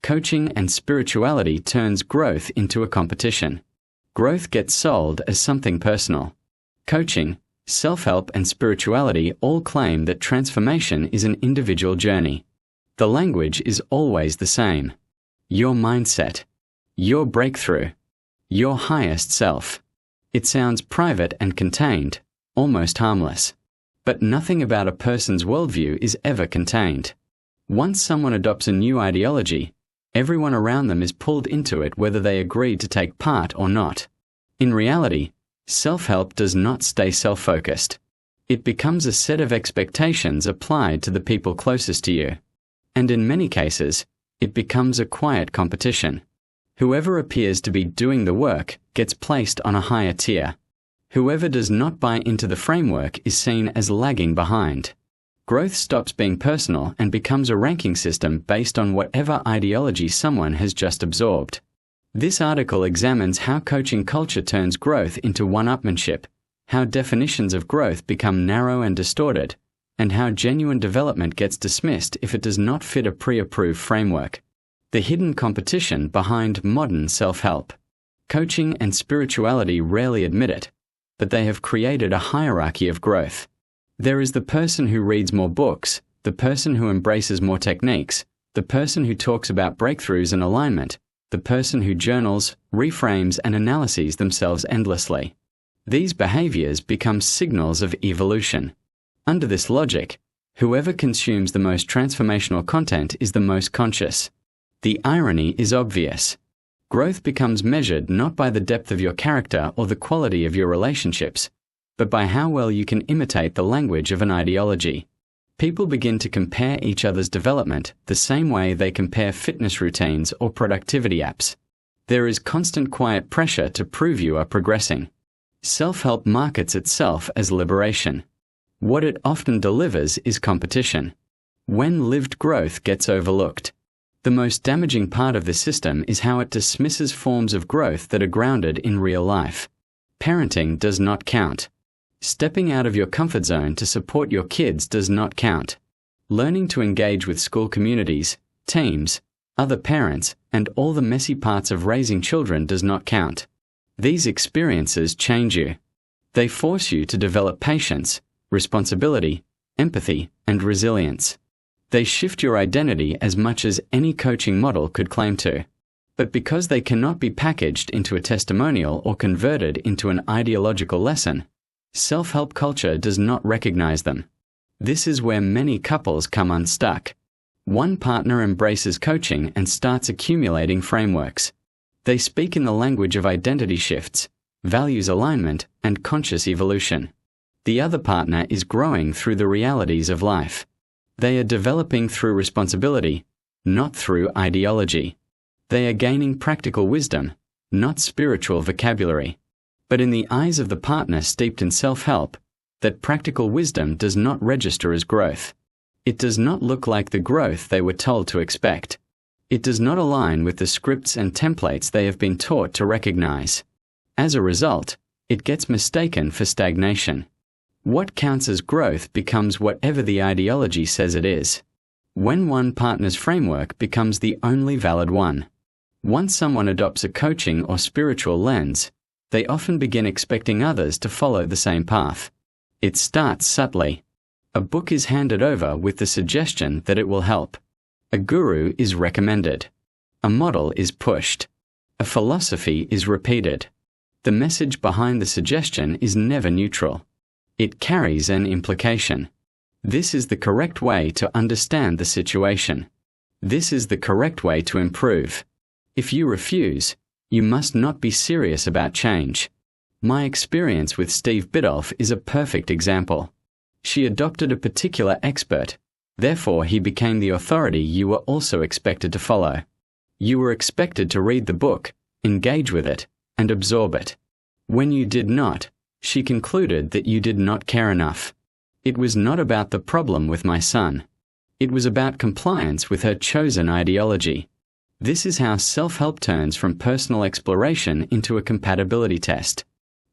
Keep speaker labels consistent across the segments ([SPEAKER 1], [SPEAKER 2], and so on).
[SPEAKER 1] coaching and spirituality turns growth into a competition. Growth gets sold as something personal. Coaching, self-help, and spirituality all claim that transformation is an individual journey. The language is always the same. Your mindset. Your breakthrough. Your highest self. It sounds private and contained, almost harmless. But nothing about a person's worldview is ever contained. Once someone adopts a new ideology, everyone around them is pulled into it whether they agree to take part or not. In reality, self-help does not stay self-focused. It becomes a set of expectations applied to the people closest to you. And in many cases, it becomes a quiet competition. Whoever appears to be doing the work gets placed on a higher tier. Whoever does not buy into the framework is seen as lagging behind. Growth stops being personal and becomes a ranking system based on whatever ideology someone has just absorbed. This article examines how coaching culture turns growth into one-upmanship, how definitions of growth become narrow and distorted, and how genuine development gets dismissed if it does not fit a pre-approved framework. The hidden competition behind modern self-help. Coaching and spirituality rarely admit it, but they have created a hierarchy of growth. There is the person who reads more books, the person who embraces more techniques, the person who talks about breakthroughs and alignment, the person who journals, reframes, and analyses themselves endlessly. These behaviors become signals of evolution. Under this logic, whoever consumes the most transformational content is the most conscious. The irony is obvious. Growth becomes measured not by the depth of your character or the quality of your relationships, but by how well you can imitate the language of an ideology. People begin to compare each other's development the same way they compare fitness routines or productivity apps. There is constant quiet pressure to prove you are progressing. Self-help markets itself as liberation. What it often delivers is competition. When lived growth gets overlooked. The most damaging part of this system is how it dismisses forms of growth that are grounded in real life. Parenting does not count. Stepping out of your comfort zone to support your kids does not count. Learning to engage with school communities, teams, other parents, and all the messy parts of raising children does not count. These experiences change you. They force you to develop patience, responsibility, empathy, and resilience. They shift your identity as much as any coaching model could claim to. But because they cannot be packaged into a testimonial or converted into an ideological lesson, self-help culture does not recognize them. This is where many couples come unstuck. One partner embraces coaching and starts accumulating frameworks. They speak in the language of identity shifts, values alignment, and conscious evolution. The other partner is growing through the realities of life. They are developing through responsibility, not through ideology. They are gaining practical wisdom, not spiritual vocabulary. But in the eyes of the partner steeped in self-help, that practical wisdom does not register as growth. It does not look like the growth they were told to expect. It does not align with the scripts and templates they have been taught to recognize. As a result, it gets mistaken for stagnation. What counts as growth becomes whatever the ideology says it is. When one partner's framework becomes the only valid one. Once someone adopts a coaching or spiritual lens, they often begin expecting others to follow the same path. It starts subtly. A book is handed over with the suggestion that it will help. A guru is recommended. A model is pushed. A philosophy is repeated. The message behind the suggestion is never neutral. It carries an implication. This is the correct way to understand the situation. This is the correct way to improve. If you refuse, you must not be serious about change. My experience with Steve Biddulph is a perfect example. She adopted a particular expert, therefore he became the authority you were also expected to follow. You were expected to read the book, engage with it, and absorb it. When you did not, she concluded that you did not care enough. It was not about the problem with my son. It was about compliance with her chosen ideology. This is how self-help turns from personal exploration into a compatibility test.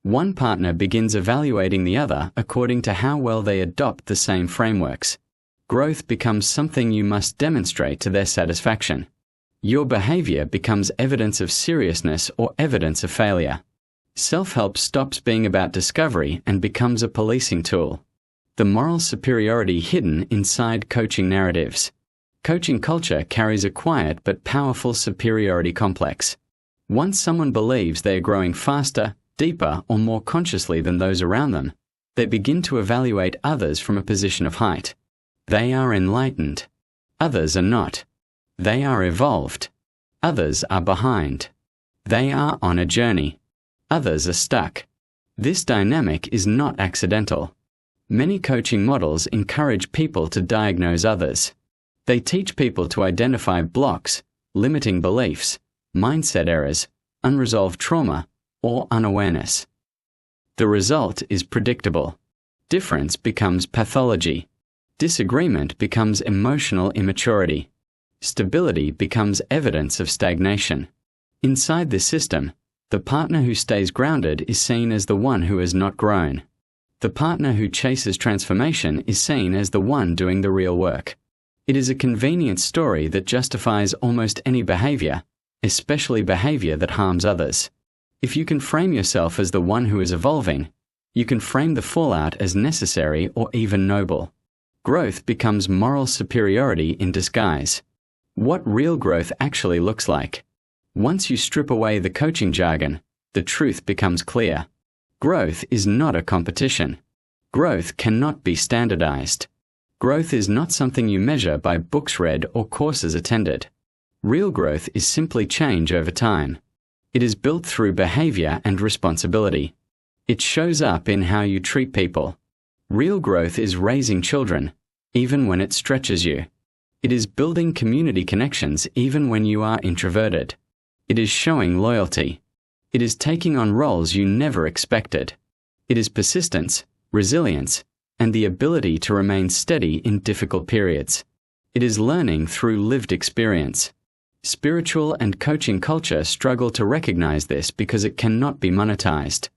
[SPEAKER 1] One partner begins evaluating the other according to how well they adopt the same frameworks. Growth becomes something you must demonstrate to their satisfaction. Your behavior becomes evidence of seriousness or evidence of failure. Self-help stops being about discovery and becomes a policing tool. The moral superiority hidden inside coaching narratives. Coaching culture carries a quiet but powerful superiority complex. Once someone believes they are growing faster, deeper, or more consciously than those around them, they begin to evaluate others from a position of height. They are enlightened. Others are not. They are evolved. Others are behind. They are on a journey. Others are stuck. This dynamic is not accidental. Many coaching models encourage people to diagnose others. They teach people to identify blocks, limiting beliefs, mindset errors, unresolved trauma, or unawareness. The result is predictable. Difference becomes pathology. Disagreement becomes emotional immaturity. Stability becomes evidence of stagnation. Inside this system, the partner who stays grounded is seen as the one who has not grown. The partner who chases transformation is seen as the one doing the real work. It is a convenient story that justifies almost any behavior, especially behavior that harms others. If you can frame yourself as the one who is evolving, you can frame the fallout as necessary or even noble. Growth becomes moral superiority in disguise. What real growth actually looks like. Once you strip away the coaching jargon, the truth becomes clear. Growth is not a competition. Growth cannot be standardized. Growth is not something you measure by books read or courses attended. Real growth is simply change over time. It is built through behavior and responsibility. It shows up in how you treat people. Real growth is raising children, even when it stretches you. It is building community connections even when you are introverted. It is showing loyalty. It is taking on roles you never expected. It is persistence, resilience, and the ability to remain steady in difficult periods. It is learning through lived experience. Spiritual and coaching culture struggle to recognize this because it cannot be monetized.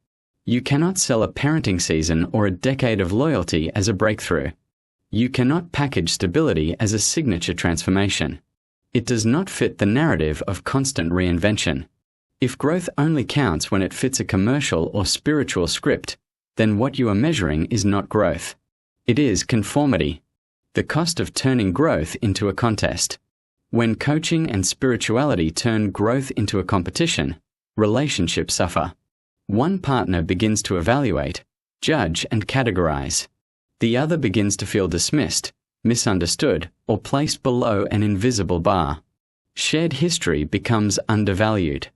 [SPEAKER 1] You cannot sell a parenting season or a decade of loyalty as a breakthrough. You cannot package stability as a signature transformation. It does not fit the narrative of constant reinvention. If growth only counts when it fits a commercial or spiritual script, then what you are measuring is not growth. It is conformity. The cost of turning growth into a contest. When coaching and spirituality turn growth into a competition, relationships suffer. One partner begins to evaluate, judge, and categorize. The other begins to feel dismissed, misunderstood, or placed below an invisible bar. Shared history becomes undervalued.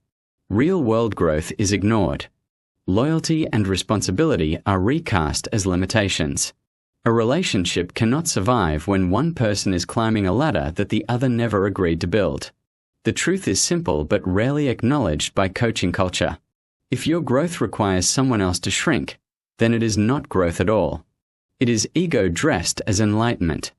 [SPEAKER 1] Real-world growth is ignored. Loyalty and responsibility are recast as limitations. A relationship cannot survive when one person is climbing a ladder that the other never agreed to build. The truth is simple but rarely acknowledged by coaching culture. If your growth requires someone else to shrink, then it is not growth at all. It is ego dressed as enlightenment.